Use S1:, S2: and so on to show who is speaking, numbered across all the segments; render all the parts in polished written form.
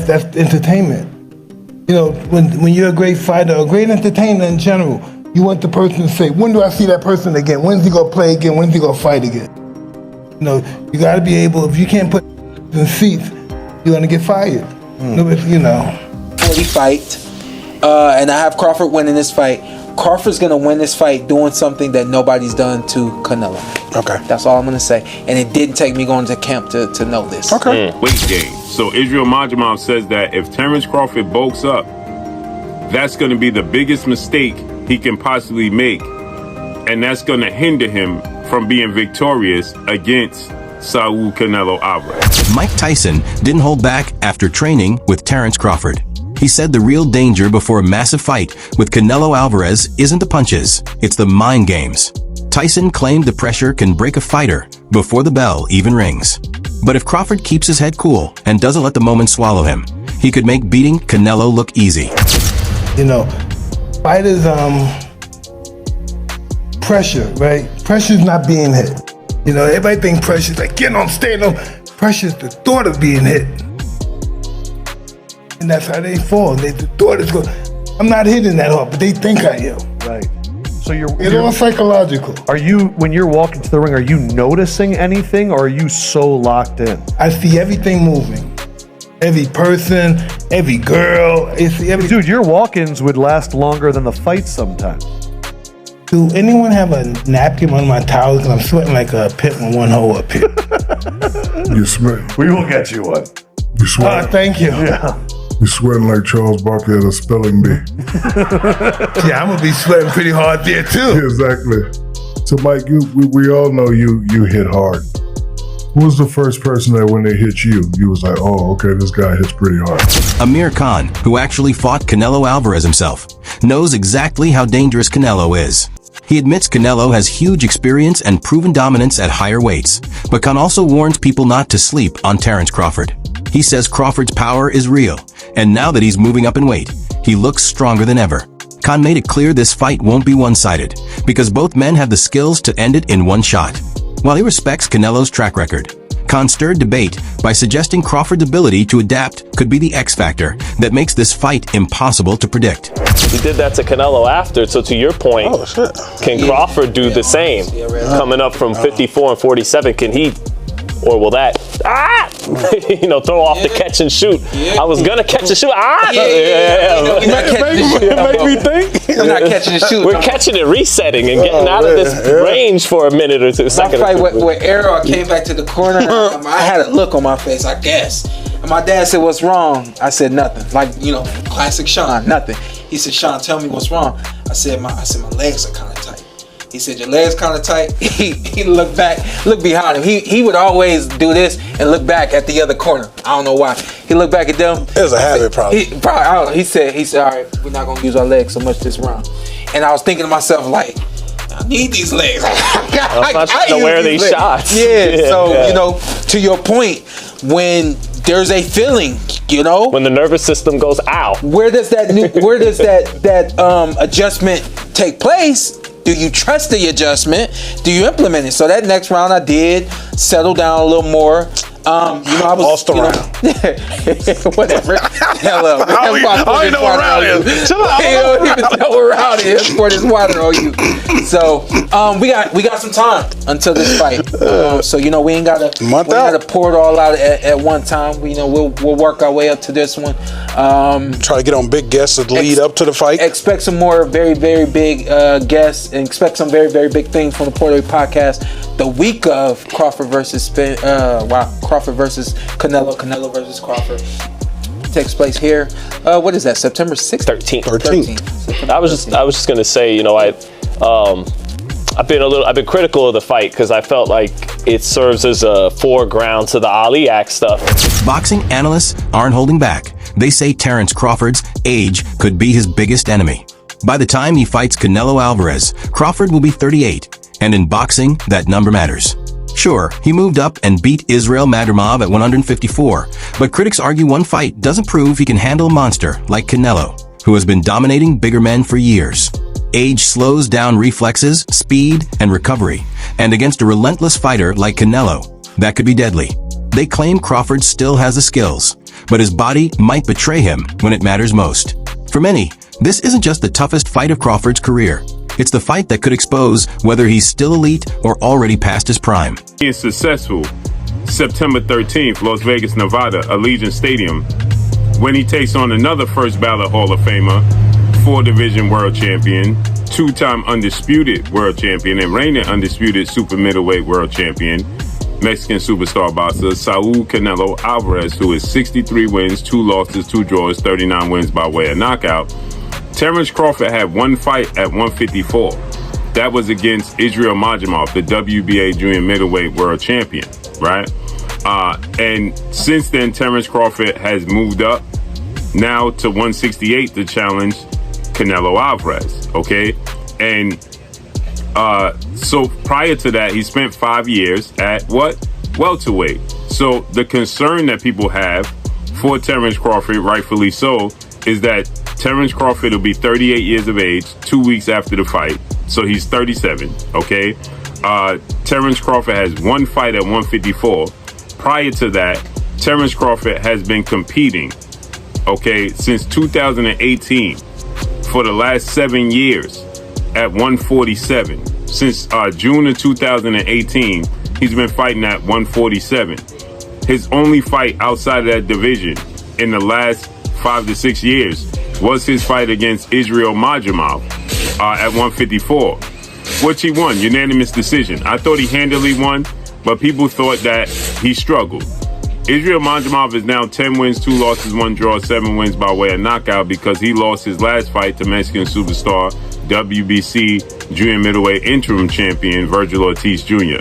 S1: That's entertainment. You know, when you're a great fighter, a great entertainer in general, you want the person to say, when do I see that person again? When's he gonna play again? When's he gonna fight again? You know, you gotta be able, if you can't put in seats, you're gonna get fired. You know.
S2: 40 fight, and I have Crawford winning this fight. Crawford's gonna win this fight doing something that nobody's done to Canelo.
S3: Okay.
S2: That's all I'm gonna say. And it didn't take me going to camp to know this.
S3: Okay.
S4: Weight game. So Israel Majamov says that if Terence Crawford bulks up, that's going to be the biggest mistake he can possibly make. And that's going to hinder him from being victorious against Saul Canelo Alvarez.
S5: Mike Tyson didn't hold back after training with Terence Crawford. He said the real danger before a massive fight with Canelo Alvarez isn't the punches, it's the mind games. Tyson claimed the pressure can break a fighter before the bell even rings. But if Crawford keeps his head cool and doesn't let the moment swallow him, he could make beating Canelo look easy.
S1: You know, fighters, pressure, right? Pressure's not being hit. You know, everybody think pressure's like, get on, stand on. Pressure's the thought of being hit. And that's how they fall. The thought is going, I'm not hitting that hard, but they think I am.
S6: Right. So
S1: it's all psychological.
S6: Are you, when you're walking to the ring, are you noticing anything, or are you so locked in?
S1: I see everything moving. Every person, every girl. I see every.
S6: Dude, your walk-ins would last longer than the fights sometimes.
S1: Do anyone have a napkin on my towels? Because I'm sweating like a pit with one hole up here.
S7: You're sweating.
S6: We will get you one.
S7: You're sweating.
S1: Thank you.
S6: Yeah.
S7: You're sweating like Charles Barkley at a spelling bee.
S1: Yeah, I'm gonna be sweating pretty hard there too.
S7: Yeah, exactly. So, Mike, we all know you hit hard. Who was the first person that when they hit you, you was like, oh, okay, this guy hits pretty hard?
S5: Amir Khan, who actually fought Canelo Alvarez himself, knows exactly how dangerous Canelo is. He admits Canelo has huge experience and proven dominance at higher weights, but Khan also warns people not to sleep on Terence Crawford. He says Crawford's power is real, and now that he's moving up in weight, he looks stronger than ever. Khan made it clear this fight won't be one-sided, because both men have the skills to end it in one shot. While he respects Canelo's track record, Khan stirred debate by suggesting Crawford's ability to adapt could be the X factor that makes this fight impossible to predict.
S8: He did that to Canelo after, so to your point, can Crawford do the same? Coming up from 54 and 47, can he, or will that, throw off the catch and shoot? I was gonna catch and shoot.
S2: You're not catching
S8: me think.
S2: You're not catching and shoot.
S8: We're catching it, resetting, and getting out of this range for a minute or two.
S2: My fight with Arrow, I came back to the corner. I had a look on my face, I guess. And my dad said, "What's wrong?" I said, "Nothing." Like, classic Sean, nothing. He said, "Sean, tell me what's wrong." I said, my legs are kind of tight. He said, "Your legs kind of tight." He looked back, looked behind him. He would always do this and look back at the other corner. I don't know why. He looked back at them.
S3: It was a habit, probably.
S2: He said, "All right, we're not gonna use our legs so much this round." And I was thinking to myself, like, I need these legs.
S8: I'm not trying to wear these shots.
S2: Yeah. So to your point, when there's a feeling,
S8: when the nervous system goes out,
S2: where does that adjustment take place? Do you trust the adjustment? Do you implement it? So that next round I did settle down a little more. I was
S3: lost around.
S2: Whatever. Hello.
S3: I don't know what round is. Chill out.
S2: He don't even know what round it is. Pour this water on you. So we got some time until this fight. So we ain't gotta pour it all out at one time. We'll work our way up to this one.
S3: Try to get on big guests to lead up to the fight.
S2: Expect some more very, very big guests, and expect some very, very big things from the Puerto Rico podcast the week of Crawford versus Canelo versus Crawford takes place here. What is that? September 6th?
S8: 13th. I was just gonna say, I've been critical of the fight because I felt like it serves as a foreground to the Ali Act stuff.
S5: Boxing analysts aren't holding back. They say Terence Crawford's age could be his biggest enemy. By the time he fights Canelo Alvarez, Crawford will be 38, and in boxing, that number matters. Sure, he moved up and beat Israel Majamov at 154, but critics argue one fight doesn't prove he can handle a monster like Canelo, who has been dominating bigger men for years. Age slows down reflexes, speed, and recovery, and against a relentless fighter like Canelo, that could be deadly. They claim Crawford still has the skills, but his body might betray him when it matters most. For many, this isn't just the toughest fight of Crawford's career. It's the fight that could expose whether he's still elite or already past his prime.
S4: Being successful, September 13th, Las Vegas, Nevada, Allegiant Stadium, when he takes on another first ballot Hall of Famer, 4-division world champion, 2-time undisputed world champion, and reigning undisputed super middleweight world champion, Mexican superstar boxer Saul Canelo Alvarez, who is 63 wins, 2 losses, 2 draws, 39 wins by way of knockout. Terence Crawford had one fight at 154. That was against Israel Majimov, the WBA junior middleweight world champion, right? And since then, Terence Crawford has moved up now to 168 to challenge Canelo Alvarez, okay? And so prior to that, he spent 5 years at what? Welterweight. So the concern that people have for Terence Crawford, rightfully so, is that Terence Crawford will be 38 years of age 2 weeks after the fight. So he's 37, okay? Terence Crawford has one fight at 154. Prior to that, Terence Crawford has been competing, okay, since 2018 for the last 7 years at 147. Since June of 2018, he's been fighting at 147. His only fight outside of that division in the last 5 to 6 years was his fight against Israel Majimov at 154, which he won, unanimous decision. I thought he handily won, but people thought that he struggled. Israel Majimov is now 10 wins, 2 losses, 1 draw, 7 wins by way of knockout because he lost his last fight to Mexican superstar, WBC junior middleweight interim champion Virgil Ortiz Jr.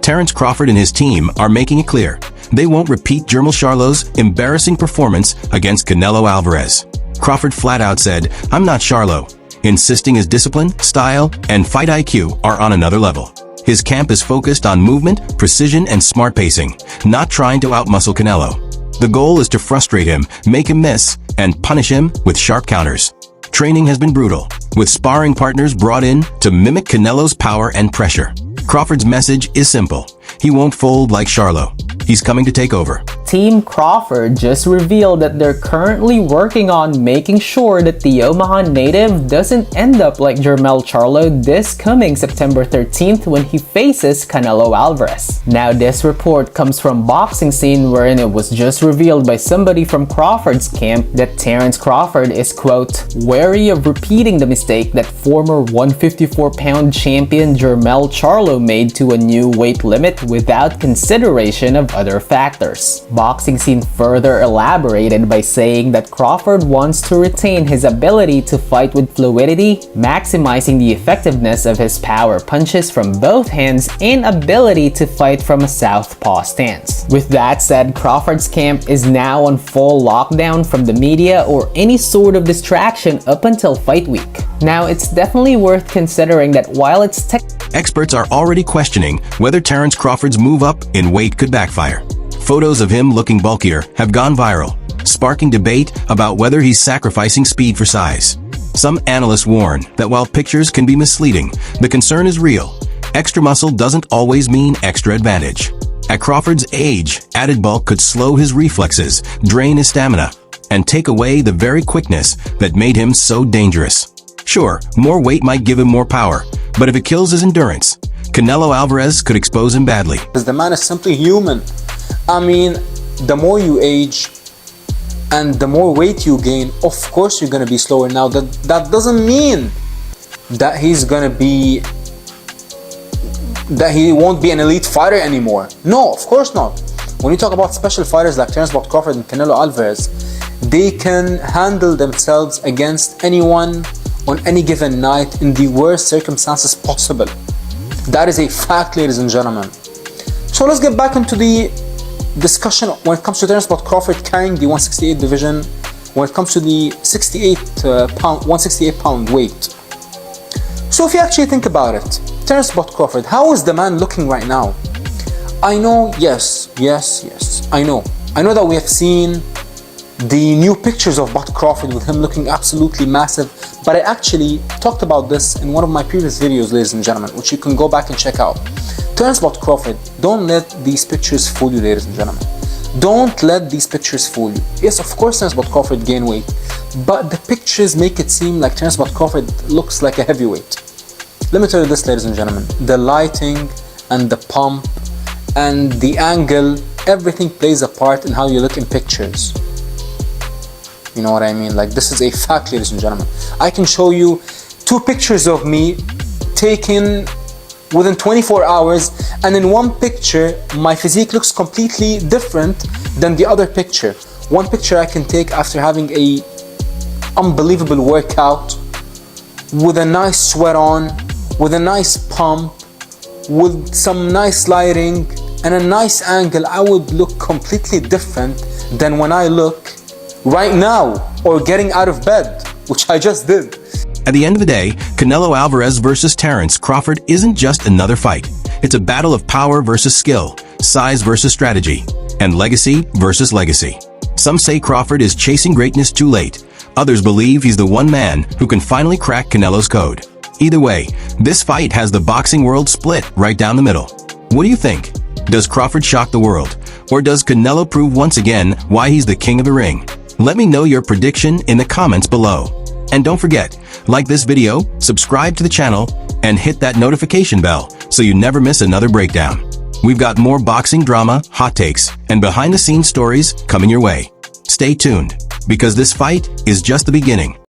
S5: Terence Crawford and his team are making it clear they won't repeat Jermall Charlo's embarrassing performance against Canelo Alvarez. Crawford flat out said, "I'm not Charlo," insisting his discipline, style, and fight IQ are on another level. His camp is focused on movement, precision, and smart pacing, not trying to outmuscle Canelo. The goal is to frustrate him, make him miss, and punish him with sharp counters. Training has been brutal, with sparring partners brought in to mimic Canelo's power and pressure. Crawford's message is simple. He won't fold like Charlo. He's coming to take over.
S9: Team Crawford just revealed that they're currently working on making sure that the Omaha native doesn't end up like Jermall Charlo this coming September 13th when he faces Canelo Alvarez. Now this report comes from Boxing Scene, wherein it was just revealed by somebody from Crawford's camp that Terence Crawford is, quote, wary of repeating the mistake that former 154-pound champion Jermall Charlo made to a new weight limit without consideration of other factors. Boxing Scene further elaborated by saying that Crawford wants to retain his ability to fight with fluidity, maximizing the effectiveness of his power punches from both hands and ability to fight from a southpaw stance. With that said, Crawford's camp is now on full lockdown from the media or any sort of distraction up until fight week. Now, it's definitely worth considering that while it's
S5: experts are already questioning whether Terence Crawford's move up in weight could backfire. Photos of him looking bulkier have gone viral, sparking debate about whether he's sacrificing speed for size. Some analysts warn that while pictures can be misleading, the concern is real. Extra muscle doesn't always mean extra advantage. At Crawford's age, added bulk could slow his reflexes, drain his stamina, and take away the very quickness that made him so dangerous. Sure, more weight might give him more power, but if it kills his endurance, Canelo Alvarez could expose him badly.
S10: Because the man is simply human. I mean, the more you age and the more weight you gain, of course you're going to be slower. Now, that doesn't mean that he won't be an elite fighter anymore. No, of course not. When you talk about special fighters like Terence Crawford and Canelo Alvarez, they can handle themselves against anyone on any given night in the worst circumstances possible. That is a fact, ladies and gentlemen. So let's get back into the discussion when it comes to Terence Crawford carrying the 168 division, when it comes to the 168 pound weight. So if you actually think about it, Terence Crawford, how is the man looking right now? I know, yes, I know that we have seen the new pictures of Crawford with him looking absolutely massive, but I actually talked about this in one of my previous videos, ladies and gentlemen, which you can go back and check out. Terence Crawford, don't let these pictures fool you, ladies and gentlemen. Don't let these pictures fool you. Yes, of course Terence Crawford gained weight, but the pictures make it seem like Terence Crawford looks like a heavyweight. Let me tell you this, ladies and gentlemen, the lighting and the pump and the angle, everything plays a part in how you look in pictures. You know what I mean? Like, this is a fact, ladies and gentlemen. I can show you 2 pictures of me taken within 24 hours, and in one picture my physique looks completely different than the other picture. One picture I can take after having a unbelievable workout, with a nice sweat on, with a nice pump, with some nice lighting and a nice angle. I would look completely different than when I look right now or getting out of bed, which I just did.
S5: At the end of the day, Canelo Alvarez versus Terence Crawford isn't just another fight. It's a battle of power versus skill, size versus strategy, and legacy versus legacy. Some say Crawford is chasing greatness too late. Others believe he's the one man who can finally crack Canelo's code. Either way, this fight has the boxing world split right down the middle. What do you think? Does Crawford shock the world? Or does Canelo prove once again why he's the king of the ring? Let me know your prediction in the comments below. And don't forget, like this video, subscribe to the channel, and hit that notification bell so you never miss another breakdown. We've got more boxing drama, hot takes, and behind-the-scenes stories coming your way. Stay tuned, because this fight is just the beginning.